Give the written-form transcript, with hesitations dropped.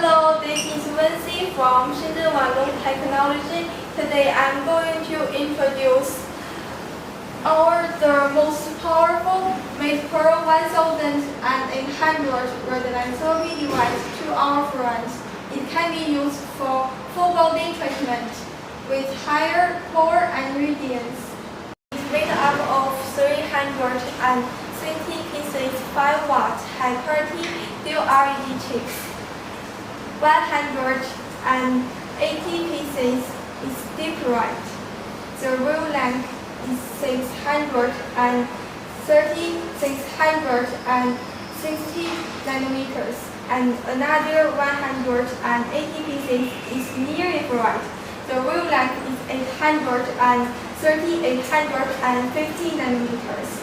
Hello, this is Wenxi from Shenzhen Wanlong Technology. Today I'm going to introduce the most powerful MatePro 1800 redline survey device to our friends. It can be used for full body treatment with higher power and radiance. It's made up of 360 pieces 5 watt high quality dual LED chips. 180 pieces is deep right. The wavelength is 660 nanometers, and another 180 pieces is near infrared. The wavelength is 850 nanometers.